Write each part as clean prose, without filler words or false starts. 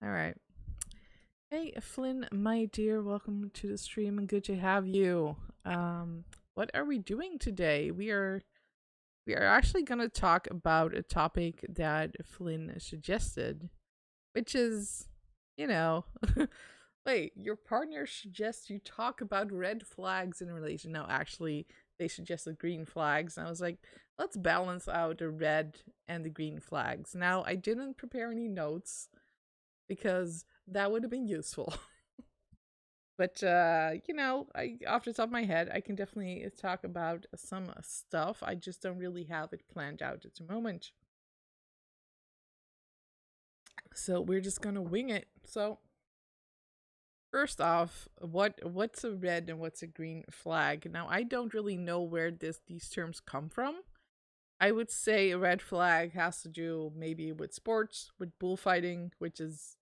All right. Hey, Flynn, my dear, welcome to the stream and good to have you. What are we doing today? We are actually going to talk about a topic that Flynn suggested, which is, you know, wait, your partner suggests you talk about red flags in a relation. No, actually, they suggested green flags. And I was like, let's balance out the red and the green flags. Now, I didn't prepare any notes because that would have been useful. But I off the top of my head, I can definitely talk about some stuff. I just don't really have it planned out at the moment. So we're just gonna wing it. So first off, what's a red and what's a green flag? Now I don't really know where these terms come from. I would say a red flag has to do maybe with sports, with bullfighting, which is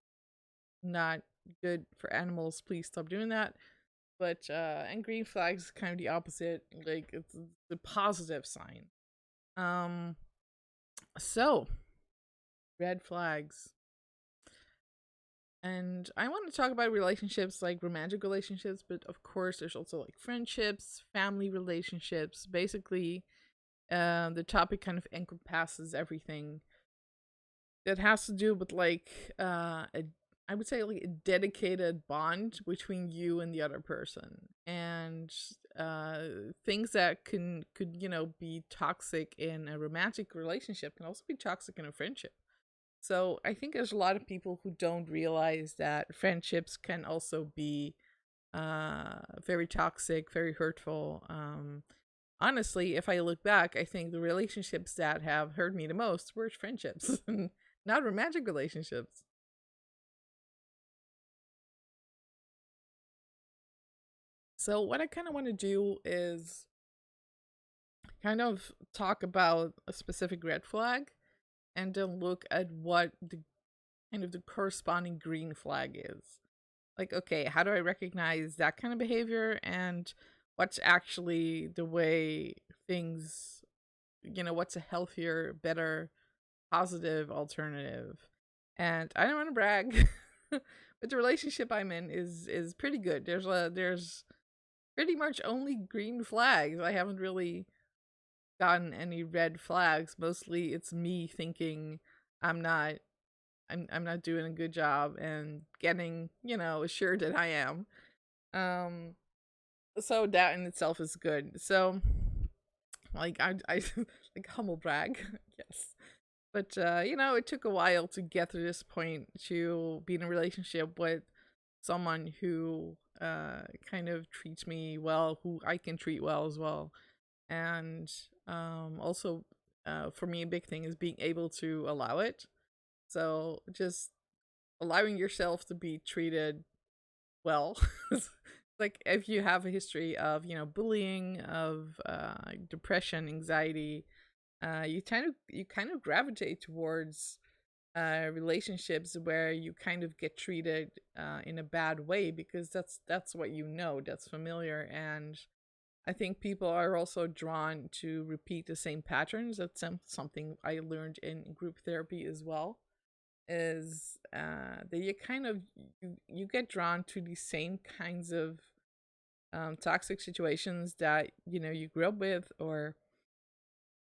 not good for animals. Please stop doing that. But and green flags is kind of the opposite. Like it's the positive sign. Um, so red flags. And I want to talk about relationships, like romantic relationships, but of course, there's also like friendships, family relationships. Basically, the topic kind of encompasses everything that has to do with like I would say like a dedicated bond between you and the other person, and things that could be toxic in a romantic relationship can also be toxic in a friendship. So I think there's a lot of people who don't realize that friendships can also be very toxic, very hurtful. Honestly, if I look back, I think the relationships that have hurt me the most were friendships, not romantic relationships. So, what I kind of want to do is kind of talk about a specific red flag and then look at what the kind of the corresponding green flag is. Like, okay, how do I recognize that kind of behavior and what's actually the way things, what's a healthier, better, positive alternative? And I don't want to brag, but the relationship I'm in is pretty good. There's pretty much only green flags. I haven't really gotten any red flags. Mostly it's me thinking I'm not I'm not doing a good job and getting, assured that I am. Um so that in itself is good. So like I like humble brag, yes. But it took a while to get to this point to be in a relationship with someone who kind of treats me well, who I can treat well as well. And also for me a big thing is being able to allow it. So just allowing yourself to be treated well. Like if you have a history of bullying, of depression, anxiety, you kind of gravitate towards relationships where you kind of get treated in a bad way because that's what that's familiar. And I think people are also drawn to repeat the same patterns. That's something I learned in group therapy as well, is that you get drawn to the same kinds of toxic situations that you grew up with, or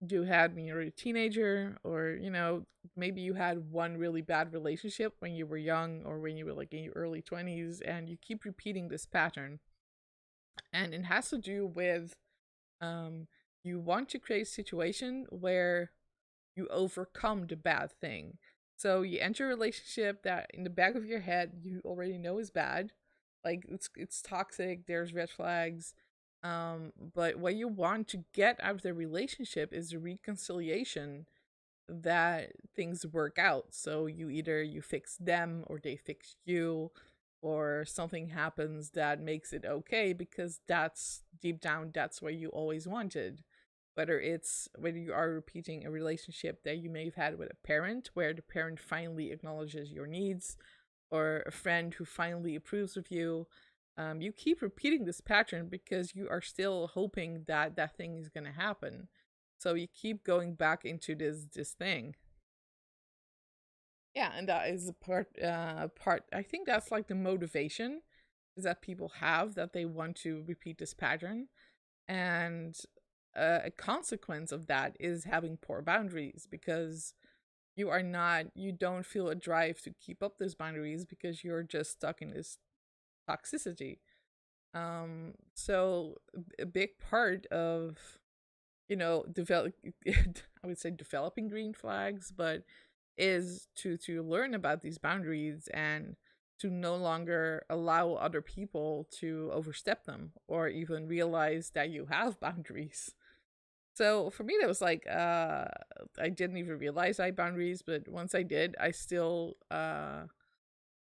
you had when you were a teenager, or maybe you had one really bad relationship when you were young or when you were like in your early 20s, and you keep repeating this pattern. And it has to do with um you want to create a situation where you overcome the bad thing. So you enter a relationship that in the back of your head you already know is bad. Like it's toxic, there's red flags. But what you want to get out of the relationship is a reconciliation, that things work out. So you fix them or they fix you, or something happens that makes it okay, because that's deep down that's what you always wanted. Whether you are repeating a relationship that you may have had with a parent, where the parent finally acknowledges your needs, or a friend who finally approves of you. You keep repeating this pattern because you are still hoping that that thing is going to happen. So you keep going back into this thing. Yeah, and that is a part. I think that's like the motivation is that people have, that they want to repeat this pattern, and a consequence of that is having poor boundaries, because you don't feel a drive to keep up those boundaries because you're just stuck in this toxicity. So a big part of, develop I would say developing green flags, but is to learn about these boundaries and to no longer allow other people to overstep them or even realize that you have boundaries. So for me, that was like, I didn't even realize I had boundaries, but once I did, I still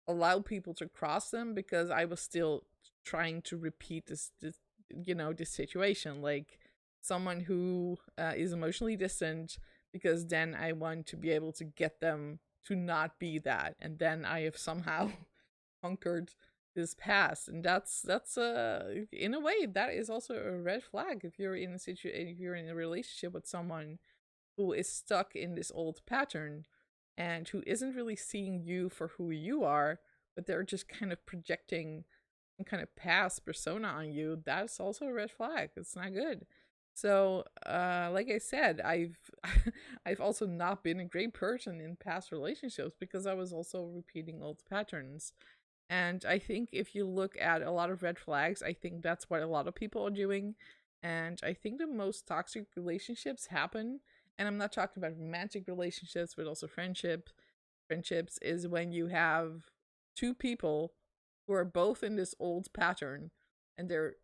allow people to cross them because I was still trying to repeat this situation. Like someone who is emotionally distant, because then I want to be able to get them to not be that, and then I have somehow conquered this past, and that's in a way that is also a red flag if you're in a if you're in a relationship with someone who is stuck in this old pattern and who isn't really seeing you for who you are, but they're just kind of projecting some kind of past persona on you. That's also a red flag. It's not good. So, like I said, I've also not been a great person in past relationships because I was also repeating old patterns. And I think if you look at a lot of red flags, I think that's what a lot of people are doing. And I think the most toxic relationships happen, and I'm not talking about romantic relationships, but also friendships is when you have two people who are both in this old pattern and they're,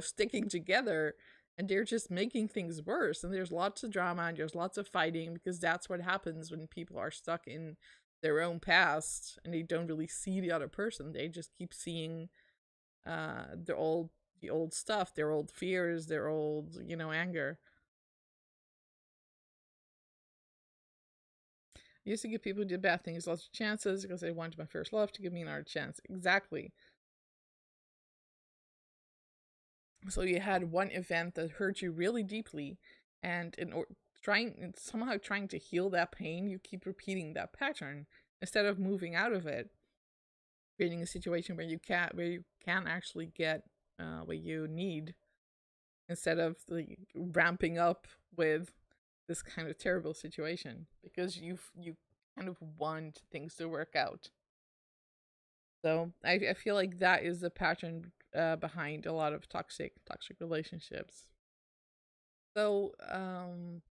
sticking together, and they're just making things worse. And there's lots of drama and there's lots of fighting because that's what happens when people are stuck in their own past and they don't really see the other person. They just keep seeing the old stuff, their old fears, their old, anger. I used to give people who did bad things lots of chances because they wanted my first love to give me another chance. Exactly. So you had one event that hurt you really deeply, and trying to heal that pain, you keep repeating that pattern instead of moving out of it, creating a situation where you can actually get what you need, instead of like ramping up with this kind of terrible situation because you kind of want things to work out. So I feel like that is the pattern behind a lot of toxic relationships. So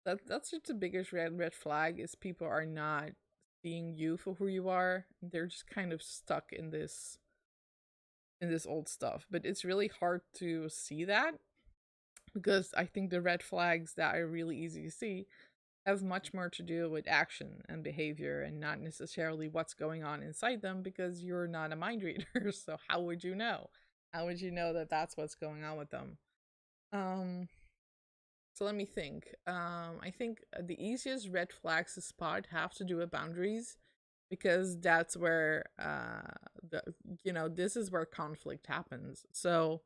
that's just the biggest red flag is people are not seeing you for who you are. They're just kind of stuck in this old stuff. But it's really hard to see that because I think the red flags that are really easy to see have much more to do with action and behavior and not necessarily what's going on inside them because you're not a mind reader. So how would you know? How would you know that that's what's going on with them? Um so let me think. I think the easiest red flags to spot have to do with boundaries because that's where the this is where conflict happens. So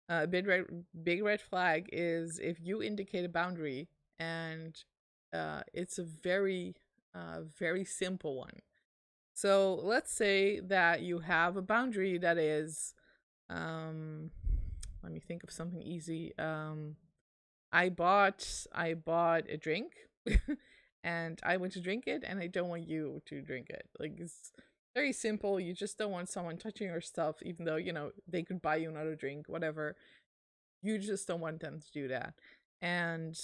a big red flag is if you indicate a boundary and it's a very simple one. So let's say that you have a boundary that is, um, let me think of something easy. I bought a drink, and I want to drink it, and I don't want you to drink it. Like it's very simple. You just don't want someone touching your stuff, even though they could buy you another drink, whatever. You just don't want them to do that. And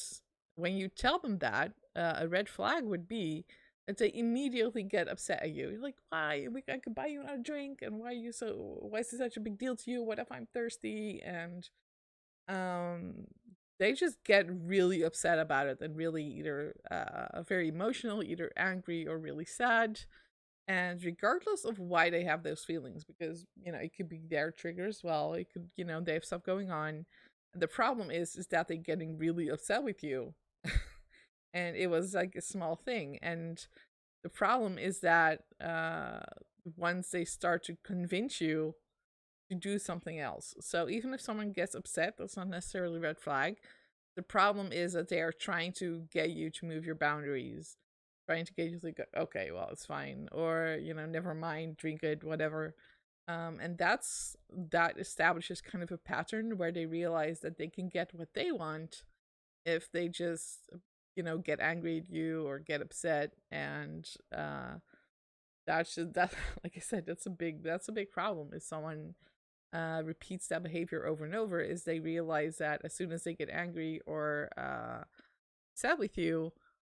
when you tell them that, a red flag would be that they immediately get upset at you. You're like, why? I could buy you another drink, and why is this such a big deal to you? What if I'm thirsty? And um, they just get really upset about it and really either very emotional, either angry or really sad. And regardless of why they have those feelings, because it could be their trigger as well. It could, they have stuff going on. The problem is that they're getting really upset with you. And it was like a small thing. And the problem is that once they start to convince you to do something else. So even if someone gets upset, that's not necessarily a red flag. The problem is that they are trying to get you to move your boundaries. trying to get you to think, okay, well, it's fine, or never mind, drink it, whatever. And that establishes kind of a pattern where they realize that they can get what they want if they just get angry at you or get upset. And that's just that like I said, that's a big problem. If someone repeats that behavior over and over, is they realize that as soon as they get angry or sad with you,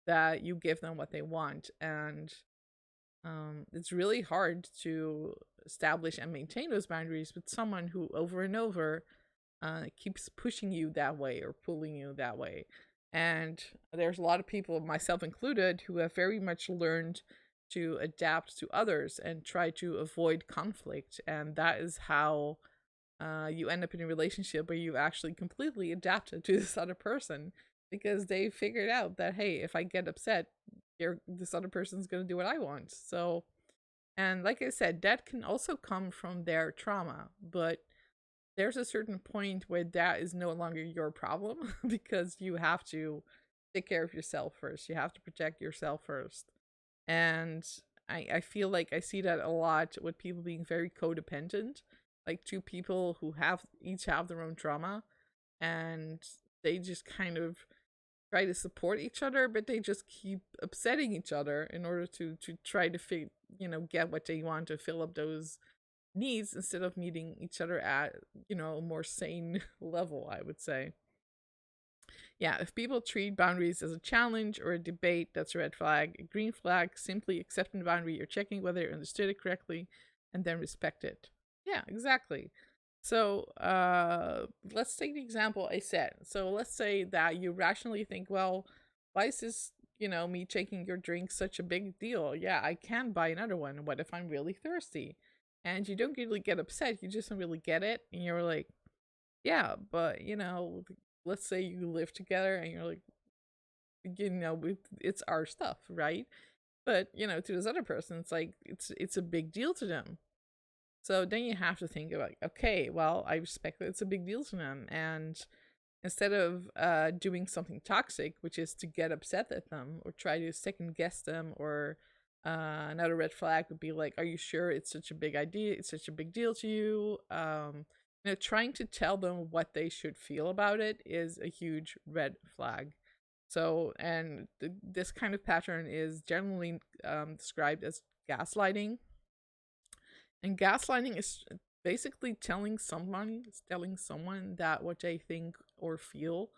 that you give them what they want. And it's really hard to establish and maintain those boundaries with someone who over and over keeps pushing you that way or pulling you that way. And there's a lot of people, myself included, who have very much learned to adapt to others and try to avoid conflict. And that is how you end up in a relationship where you've actually completely adapted to this other person, because they figured out that, hey, if I get upset, this other person's going to do what I want. So, and like I said, that can also come from their trauma, but there's a certain point where that is no longer your problem because you have to take care of yourself first. You have to protect yourself first. And I feel like I see that a lot with people being very codependent, like two people who each have their own trauma, and they just kind of try to support each other, but they just keep upsetting each other in order to try to get what they want to fill up those needs, instead of meeting each other at a more sane level, I would say. Yeah, if people treat boundaries as a challenge or a debate, that's a red flag. A green flag, simply accepting the boundary or checking whether you understood it correctly and then respect it. Yeah, exactly. So let's take the example I said. So let's say that you rationally think, well, why is this, me taking your drink such a big deal? Yeah, I can buy another one. What if I'm really thirsty? And you don't really get upset. You just don't really get it. And you're like, yeah, but, let's say you live together and you're like, it's our stuff, right? But, to this other person, it's like, it's a big deal to them. So then you have to think about, okay, well, I respect that it's a big deal to them. And instead of doing something toxic, which is to get upset at them or try to second guess them, or another red flag would be like, are you sure it's such a big idea? It's such a big deal to you? Trying to tell them what they should feel about it is a huge red flag. So, and this kind of pattern is generally described as gaslighting. And gaslighting is basically telling someone that what they think or feel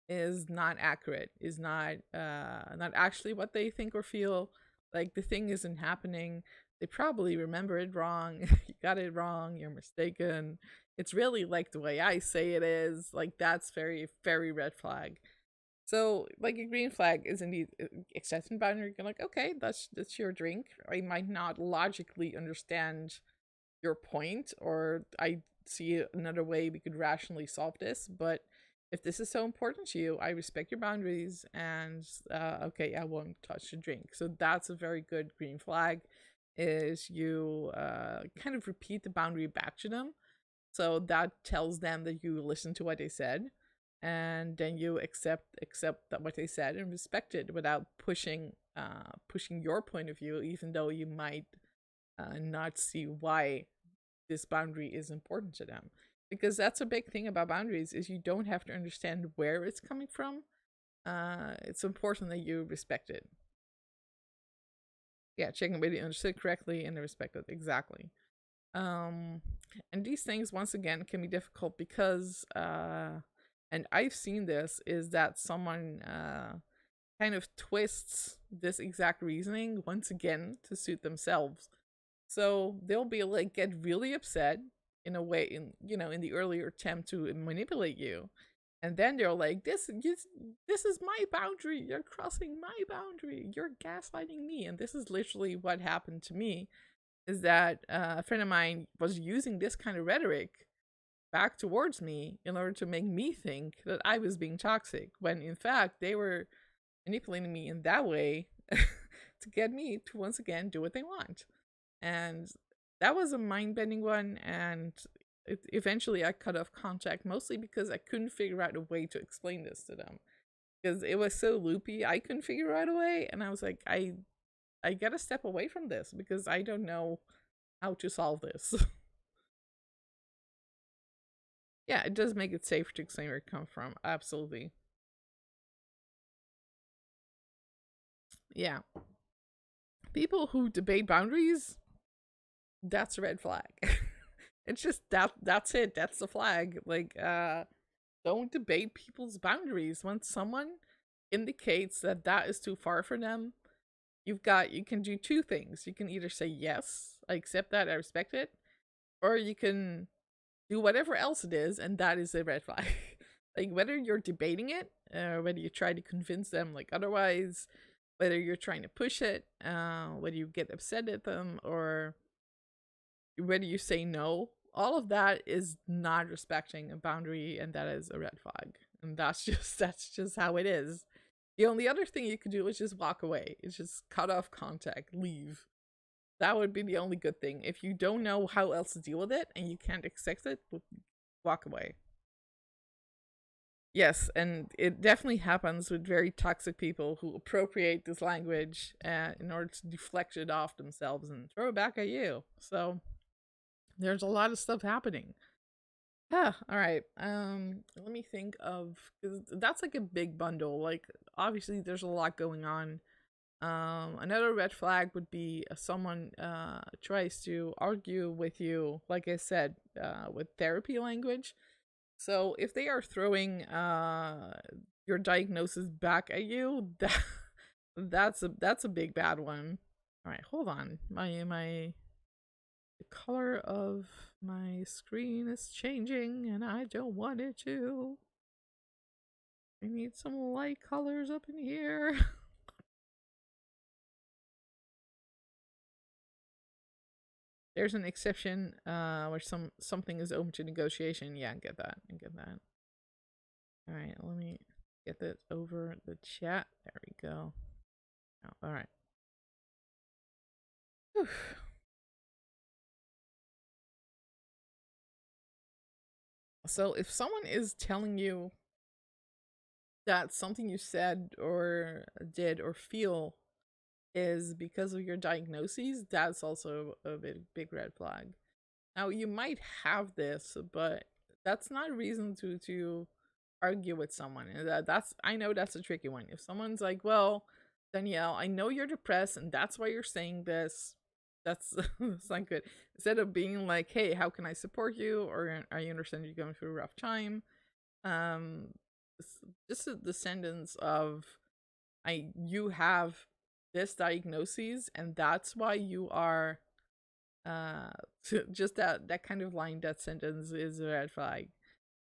is not accurate, is not actually what they think or feel. Like, the thing isn't happening. They probably remember it wrong. You got it wrong. You're mistaken. It's really like the way I say it is. Like, that's very, very red flag. So, like, a green flag is indeed accepting boundary. You're like, okay, that's your drink. I might not logically understand your point, or I see another way we could rationally solve this, but if this is so important to you, I respect your boundaries, and okay, I won't touch the drink. So that's a very good green flag, is you kind of repeat the boundary back to them. So that tells them that you listen to what they said, and then you accept that what they said and respect it without pushing your point of view, even though you might not see why this boundary is important to them. Because that's a big thing about boundaries, is you don't have to understand where it's coming from. It's important that you respect it. Yeah, checking whether you understood correctly and respect it. Exactly. Um, and these things, once again, can be difficult because, and I've seen this, is that someone kind of twists this exact reasoning once again to suit themselves. So they'll be like, get really upset in a way, in the earlier attempt to manipulate you, and then they're like, this is my boundary. You're crossing my boundary. You're gaslighting me. And this is literally what happened to me. Is that a friend of mine was using this kind of rhetoric back towards me in order to make me think that I was being toxic, when in fact they were manipulating me in that way to get me to once again do what they want. And that was a mind-bending one, and eventually I cut off contact, mostly because I couldn't figure out a way to explain this to them. because it was so loopy. I couldn't figure out a way, and I was like, I gotta step away from this because I don't know how to solve this. Yeah, it does make it safer to explain where it comes from. Absolutely. Yeah. People who debate boundaries, that's a red flag. It's just that's it. That's the flag. Like, don't debate people's boundaries. When someone indicates that that is too far for them, you can do two things. You can either say yes, I accept that, I respect it, or you can do whatever else it is, and that is a red flag. Like, whether you're debating it, whether you try to convince them like otherwise, whether you're trying to push it, whether you get upset at them, or whether you say no, all of that is not respecting a boundary, and that is a red flag. And that's just how it is. The only other thing you could do is just walk away. It's just cut off contact, leave. That would be the only good thing. If you don't know how else to deal with it and you can't accept it, walk away. Yes, and it definitely happens with very toxic people who appropriate this language in order to deflect it off themselves and throw it back at you. So there's a lot of stuff happening. Ah, all right. Let me think of, because that's like a big bundle. Like, obviously, there's a lot going on. Another red flag would be someone tries to argue with you, like I said, with therapy language. So if they are throwing your diagnosis back at you, that's a big bad one. All right, hold on. The color of my screen is changing, and I don't want it to. I need some light colors up in here. There's an exception where something is open to negotiation. Yeah, I get that. I get that. All right, let me get that over the chat. There we go. Oh, all right. Whew. So if someone is telling you that something you said or did or feel is because of your diagnoses, that's also a big red flag. Now you might have this, but that's not a reason to argue with someone. And that's, I know that's a tricky one. If someone's like, "Well, Danielle, I know you're depressed, and that's why you're saying this," that's that's not good. Instead of being like, "Hey, how can I support you?" or "I understand you're going through a rough time," um, just the sentence of, "I you have this diagnosis, and that's why you are." Uh, just that kind of line, that sentence is a red flag.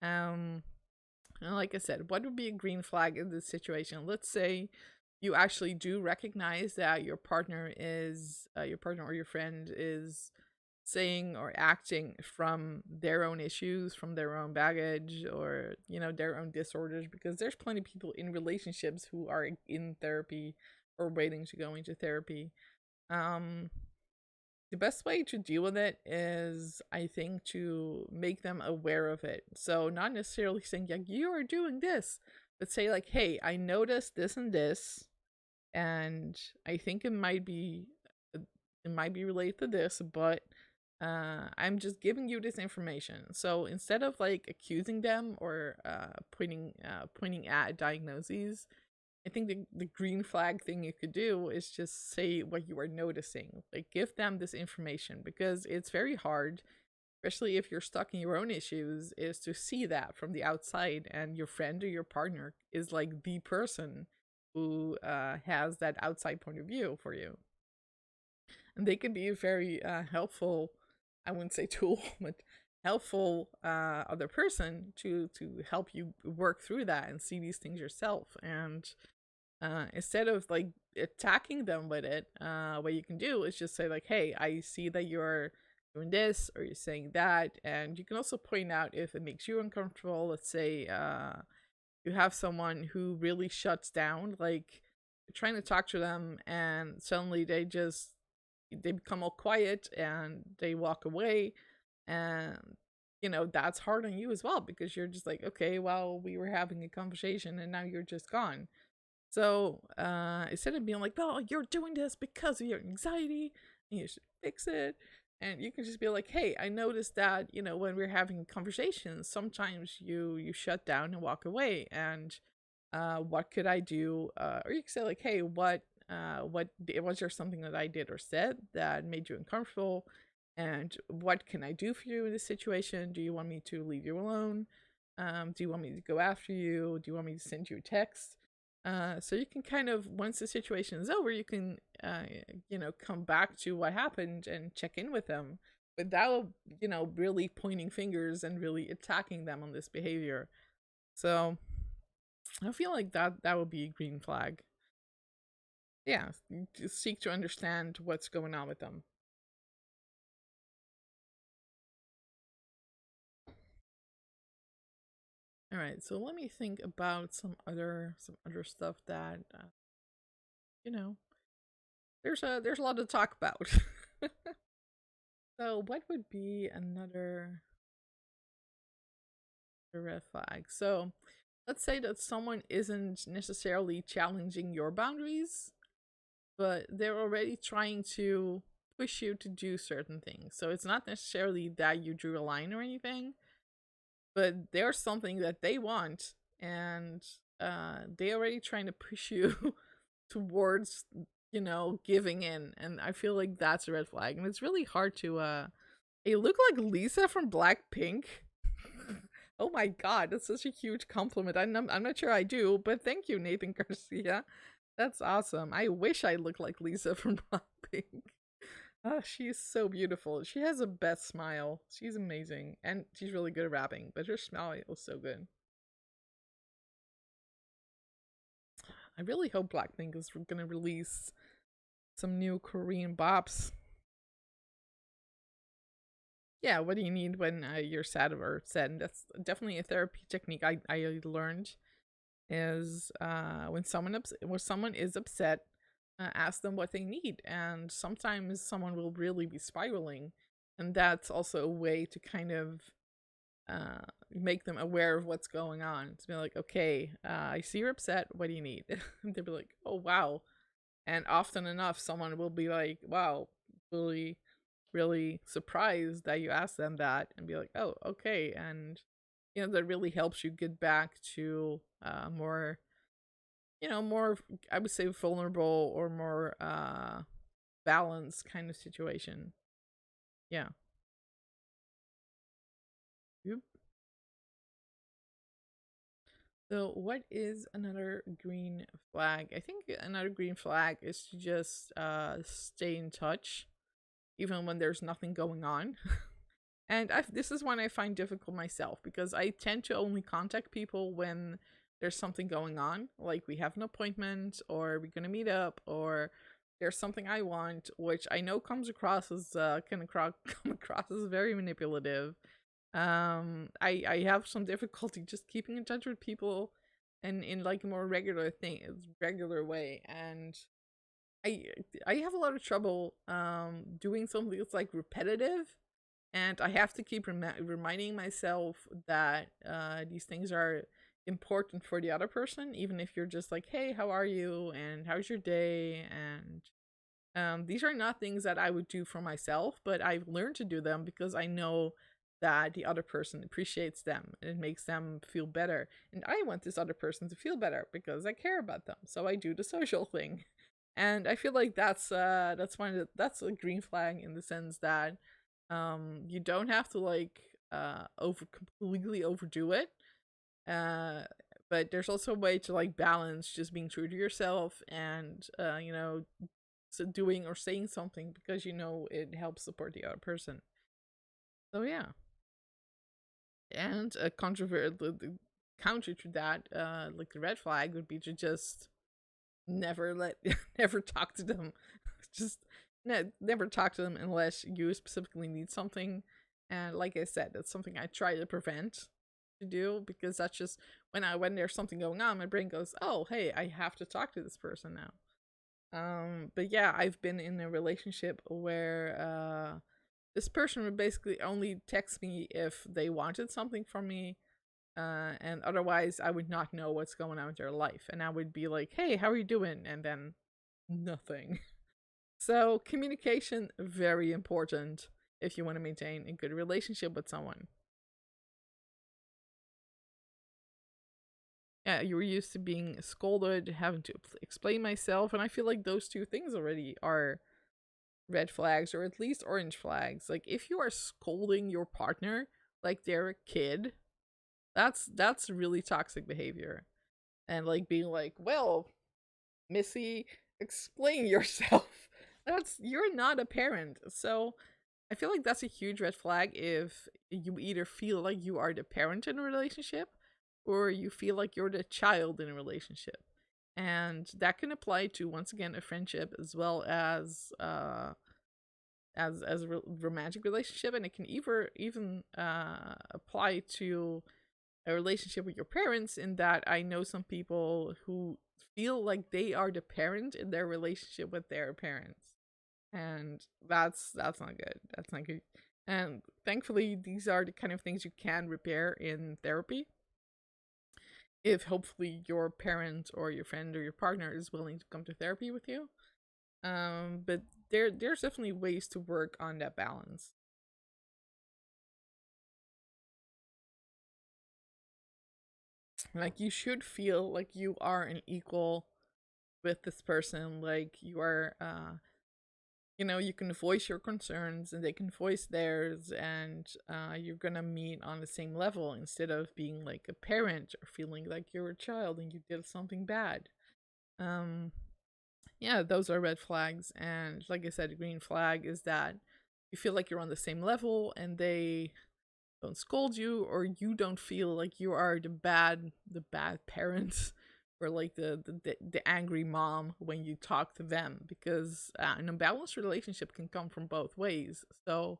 Um, and like I said, what would be a green flag in this situation? Let's say you actually do recognize that your partner or your friend is saying or acting from their own issues, from their own baggage, or their own disorders, because there's plenty of people in relationships who are in therapy or waiting to go into therapy. Um, the best way to deal with it is, I think, to make them aware of it. So not necessarily saying, like, you are doing this, but say like, hey, I noticed this and this, and I think it might be related to this, but I'm just giving you this information. So instead of like accusing them or pointing at diagnoses, I think the green flag thing you could do is just say what you are noticing. Like, give them this information, because it's very hard, especially if you're stuck in your own issues, is to see that from the outside, and your friend or your partner is like the person who has that outside point of view for you. And they can be a very helpful, I wouldn't say tool, but helpful other person to help you work through that and see these things yourself. And instead of like attacking them with it, what you can do is just say like, hey, I see that you're doing this or you're saying that. And you can also point out if it makes you uncomfortable. Let's say you have someone who really shuts down, like you're trying to talk to them and suddenly they become all quiet and they walk away. And that's hard on you as well, because you're just like, okay, well, we were having a conversation and now you're just gone. So instead of being like, well, you're doing this because of your anxiety and you should fix it. And you can just be like, hey, I noticed that, when we're having conversations, sometimes you shut down and walk away. And what could I do? Or you can say like, hey, what was there something that I did or said that made you uncomfortable? And what can I do for you in this situation? Do you want me to leave you alone? Do you want me to go after you? Do you want me to send you a text? So you can kind of, once the situation is over, you can, come back to what happened and check in with them without, really pointing fingers and really attacking them on this behavior. So I feel like that would be a green flag. Yeah, just seek to understand what's going on with them. All right, so let me think about some other stuff that you know there's a lot to talk about. So what would be another red flag? So let's say that someone isn't necessarily challenging your boundaries, but they're already trying to push you to do certain things. So it's not necessarily that you drew a line or anything, but there's something that they want, and they're already trying to push you towards, giving in. And I feel like that's a red flag. And it's really hard to you look like Lisa from Blackpink. Oh my god, that's such a huge compliment. I'm not sure I do, but thank you, Nathan Garcia. That's awesome. I wish I looked like Lisa from Blackpink. Oh, she's so beautiful. She has the best smile. She's amazing. And she's really good at rapping, but her smile was so good. I really hope Blackpink is going to release some new Korean bops. Yeah, what do you need when you're sad or upset? And that's definitely a therapy technique I learned is when someone is upset, ask them what they need, and sometimes someone will really be spiraling, and that's also a way to kind of make them aware of what's going on. To be like, okay, I see you're upset. What do you need? And they'll be like, oh wow. And often enough, someone will be like, wow, really, really surprised that you asked them that, and be like, oh, okay. And that really helps you get back to more, more, I would say, vulnerable or more balanced kind of situation. Yeah. Yep. So, what is another green flag? I think another green flag is to just stay in touch, even when there's nothing going on. And this is one I find difficult myself, because I tend to only contact people when there's something going on, like we have an appointment, or we're gonna meet up, or there's something I want, which I know comes across as come across as very manipulative. I have some difficulty just keeping in touch with people, and in like a more regular way, and I I have a lot of trouble doing something that's like repetitive, and I have to keep reminding myself that these things are important for the other person, even if you're just like, hey, how are you, and how's your day? And these are not things that I would do for myself, but I've learned to do them because I know that the other person appreciates them and it makes them feel better. And I want this other person to feel better because I care about them. So I do the social thing. And I feel like that's a green flag, in the sense that you don't have to like completely overdo it. Uh but there's also a way to like balance just being true to yourself, and so doing or saying something because it helps support the other person. So yeah. And a the counter to that, like the red flag, would be to just never never talk to them. Just never talk to them unless you specifically need something. And like I said, that's something I try to prevent to do, because that's just when there's something going on, my brain goes, oh hey, I have to talk to this person now. But yeah, I've been in a relationship where this person would basically only text me if they wanted something from me, and otherwise I would not know what's going on with their life, and I would be like, hey, how are you doing? And then nothing. So communication, very important if you want to maintain a good relationship with someone. Yeah, you were used to being scolded, having to explain myself, and I feel like those two things already are red flags, or at least orange flags. Like if you are scolding your partner like they're a kid, that's really toxic behavior. And like being like, well, Missy, explain yourself. That's, you're not a parent. So I feel like that's a huge red flag if you either feel like you are the parent in a relationship or you feel like you're the child in a relationship. And that can apply to, once again, a friendship as well as a romantic relationship, and it can even apply to a relationship with your parents, in that I know some people who feel like they are the parent in their relationship with their parents, and that's not good. That's not good. And thankfully these are the kind of things you can repair in therapy, if hopefully your parent or your friend or your partner is willing to come to therapy with you. But there's definitely ways to work on that balance. Like you should feel like you are an equal with this person, like you are you can voice your concerns and they can voice theirs, and you're gonna meet on the same level, instead of being like a parent or feeling like you're a child and you did something bad. um yeah, those are red flags. And like I said, a green flag is that you feel like you're on the same level and they don't scold you, or you don't feel like you are the bad parent or like the angry mom when you talk to them, because an imbalanced relationship can come from both ways. So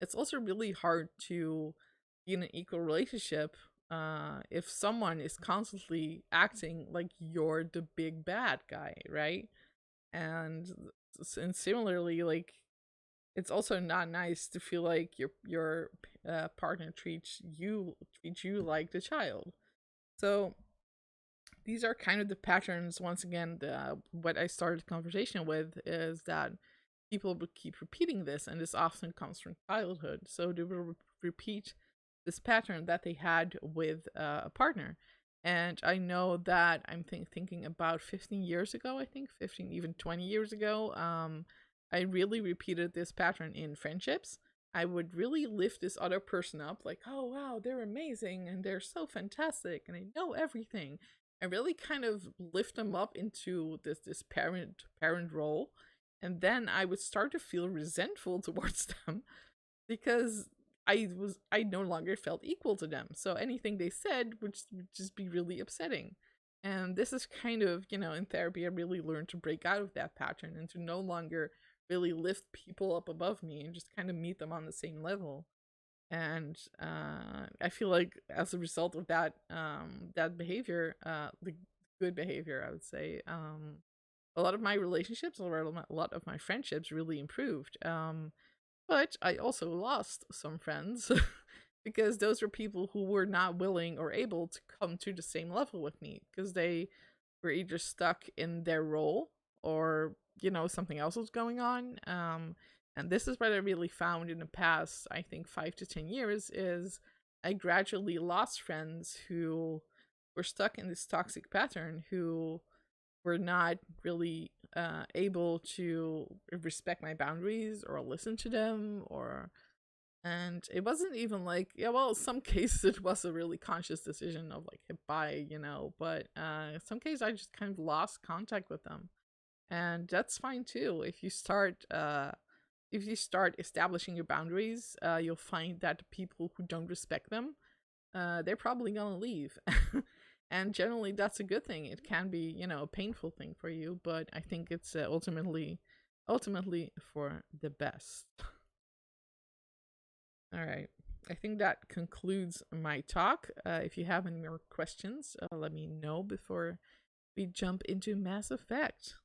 it's also really hard to be in an equal relationship if someone is constantly acting like you're the big bad guy, right? and and similarly, like it's also not nice to feel like your partner treats you like the child. So these are kind of the patterns. Once again, what I started the conversation with is that people will keep repeating this, and this often comes from childhood. So they will repeat this pattern that they had with a partner. And I know that I'm thinking about 15 years ago, I think 15, even 20 years ago, I really repeated this pattern in friendships. I would really lift this other person up, like, oh wow, they're amazing and they're so fantastic and they know everything. I really kind of lift them up into this parent role, and then I would start to feel resentful towards them because I no longer felt equal to them. So anything they said would just be really upsetting. And this is kind of, in therapy I really learned to break out of that pattern and to no longer really lift people up above me and just kind of meet them on the same level. And I feel like as a result of that behavior, the good behavior, I would say, a lot of my relationships or a lot of my friendships really improved. But I also lost some friends because those were people who were not willing or able to come to the same level with me, because they were either stuck in their role or, something else was going on. And this is what I really found in the past, I think, 5 to 10 years, is I gradually lost friends who were stuck in this toxic pattern, who were not really able to respect my boundaries or listen to them, or and it wasn't even like, yeah, well, some cases it was a really conscious decision of like, hey, bye, but some cases I just kind of lost contact with them. And that's fine too. If you start establishing your boundaries, you'll find that the people who don't respect them, they're probably gonna leave. And generally that's a good thing. It can be, a painful thing for you, but I think it's ultimately for the best. All right, I think that concludes my talk. If you have any more questions, let me know before we jump into Mass Effect.